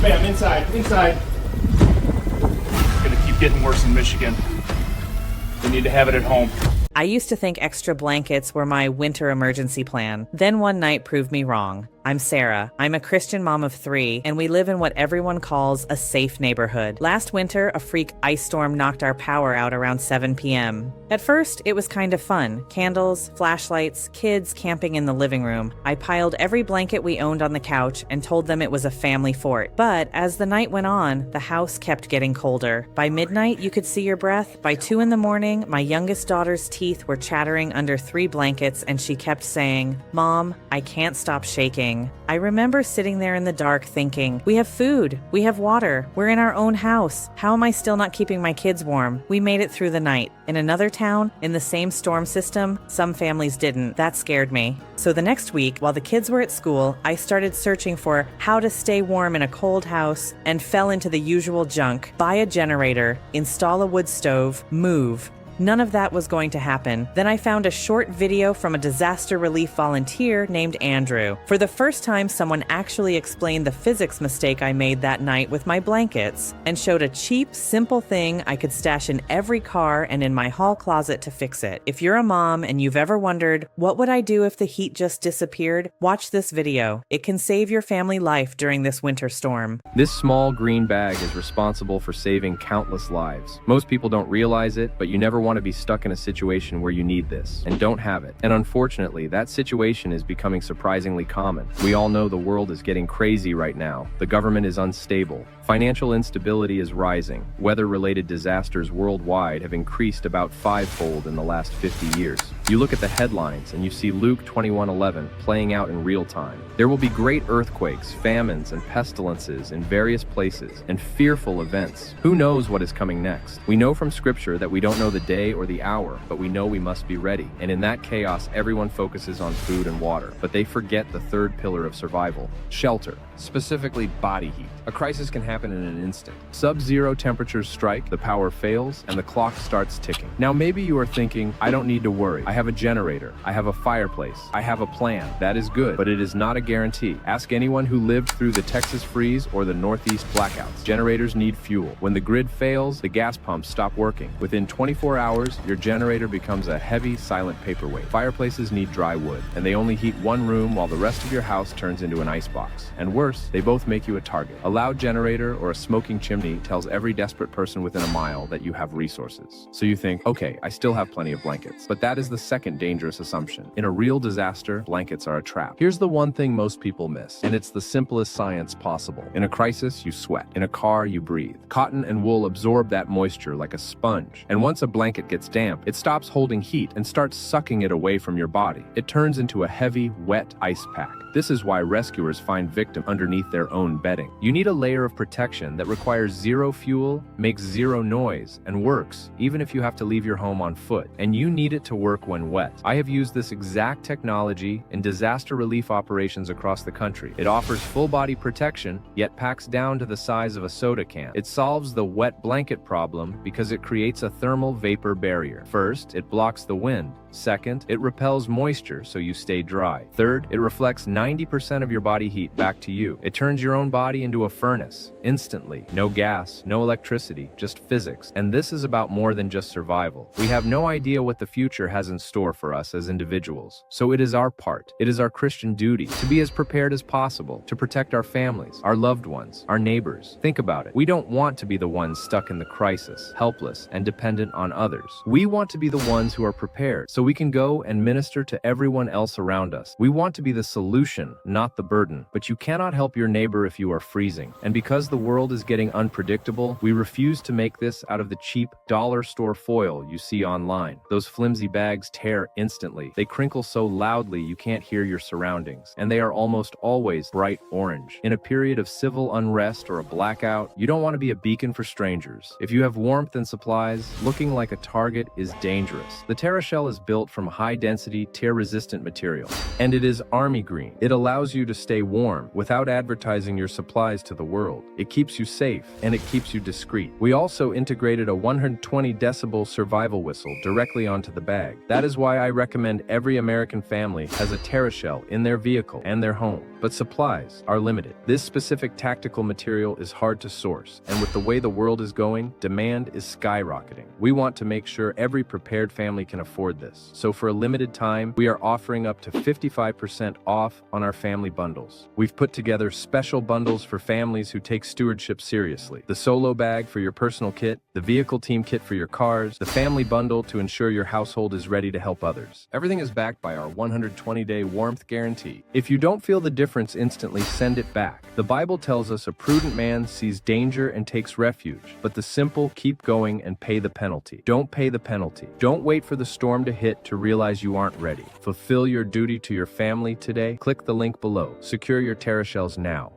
Bam, inside, inside. It's gonna keep getting worse in Michigan. We need to have it at home. I used to think extra blankets were my winter emergency plan. Then one night proved me wrong. I'm Sarah. I'm a Christian mom of 3, and we live in what everyone calls a safe neighborhood. Last winter, a freak ice storm knocked our power out around 7 p.m. At first, it was kind of fun. Candles, flashlights, kids camping in the living room. I piled every blanket we owned on the couch and told them it was a family fort. But as the night went on, the house kept getting colder. By midnight, you could see your breath. By 2 in the morning, my youngest daughter's teeth were chattering under 3 blankets, and she kept saying, "Mom, I can't stop shaking." I remember sitting there in the dark thinking, we have food, we have water, we're in our own house. How am I still not keeping my kids warm? We made it through the night. In another town, in the same storm system, some families didn't. That scared me. So the next week, while the kids were at school, I started searching for how to stay warm in a cold house and fell into the usual junk. Buy a generator, install a wood stove, move. None of that was going to happen. Then I found a short video from a disaster relief volunteer named Andrew. For the first time, someone actually explained the physics mistake I made that night with my blankets and showed a cheap, simple thing I could stash in every car and in my hall closet to fix it. If you're a mom and you've ever wondered, what would I do if the heat just disappeared? Watch this video. It can save your family life during this winter storm. This small green bag is responsible for saving countless lives. Most people don't realize it, but you never want to be stuck in a situation where you need this and don't have it. And unfortunately, that situation is becoming surprisingly common. We all know the world is getting crazy right now. The government is unstable. Financial instability is rising. Weather-related disasters worldwide have increased about 5-fold in the last 50 years. You look at the headlines and you see Luke 21:11 playing out in real time. There will be great earthquakes, famines, and pestilences in various places, and fearful events. Who knows what is coming next? We know from scripture that we don't know the day or the hour, but we know we must be ready. And in that chaos, everyone focuses on food and water, but they forget the third pillar of survival: shelter, specifically body heat. A crisis can happen in an instant. Sub-zero temperatures strike, the power fails, and the clock starts ticking. Now maybe you are thinking, I don't need to worry. I have a generator. I have a fireplace. I have a plan. That is good, but it is not a guarantee. Ask anyone who lived through the Texas freeze or the Northeast blackouts. Generators need fuel. When the grid fails, the gas pumps stop working. Within 24 hours, your generator becomes a heavy, silent paperweight. Fireplaces need dry wood, and they only heat one room while the rest of your house turns into an icebox. And worse, they both make you a target. A loud generator or a smoking chimney tells every desperate person within a mile that you have resources. So you think, okay, I still have plenty of blankets. But that is the second dangerous assumption. In a real disaster, blankets are a trap. Here's the one thing most people miss, and it's the simplest science possible. In a crisis, you sweat. In a car, you breathe. Cotton and wool absorb that moisture like a sponge. And once a blanket gets damp, it stops holding heat and starts sucking it away from your body. It turns into a heavy, wet ice pack. This is why rescuers find victims underneath their own bedding. You need a layer of protection that requires zero fuel, makes zero noise, and works even if you have to leave your home on foot. And you need it to work when wet. I have used this exact technology in disaster relief operations across the country. It offers full body protection, yet packs down to the size of a soda can. It solves the wet blanket problem because it creates a thermal vapor barrier. First, it blocks the wind. Second, it repels moisture so you stay dry. Third, it reflects 90% of your body heat back to you. It turns your own body into a furnace, instantly. No gas, no electricity, just physics. And this is about more than just survival. We have no idea what the future has in store for us as individuals. So it is our part, it is our Christian duty to be as prepared as possible, to protect our families, our loved ones, our neighbors. Think about it. We don't want to be the ones stuck in the crisis, helpless and dependent on others. We want to be the ones who are prepared, so we can go and minister to everyone else around us. We want to be the solution, not the burden. But you cannot help your neighbor if you are freezing. And because the world is getting unpredictable, we refuse to make this out of the cheap dollar store foil you see online. Those flimsy bags tear instantly. They crinkle so loudly you can't hear your surroundings. And they are almost always bright orange. In a period of civil unrest or a blackout, you don't want to be a beacon for strangers. If you have warmth and supplies, looking like a target is dangerous. The TerraShell is built from high-density, tear-resistant material, and it is army green. It allows you to stay warm without advertising your supplies to the world. It keeps you safe, and it keeps you discreet. We also integrated a 120 decibel survival whistle directly onto the bag. That is why I recommend every American family has a TerraShell in their vehicle and their home. but supplies are limited. This specific tactical material is hard to source, and with the way the world is going, demand is skyrocketing. We want to make sure every prepared family can afford this. So for a limited time, we are offering up to 55% off on our family bundles. We've put together special bundles for families who take stewardship seriously. The solo bag for your personal kit, the vehicle team kit for your cars, the family bundle to ensure your household is ready to help others. Everything is backed by our 120-day warmth guarantee. If you don't feel the difference instantly, send it back. The Bible tells us a prudent man sees danger and takes refuge, but the simple keep going and pay the penalty. Don't pay the penalty. Don't wait for the storm to hit to realize you aren't ready. Fulfill your duty to your family today. Click the link below. Secure your TerraShells now.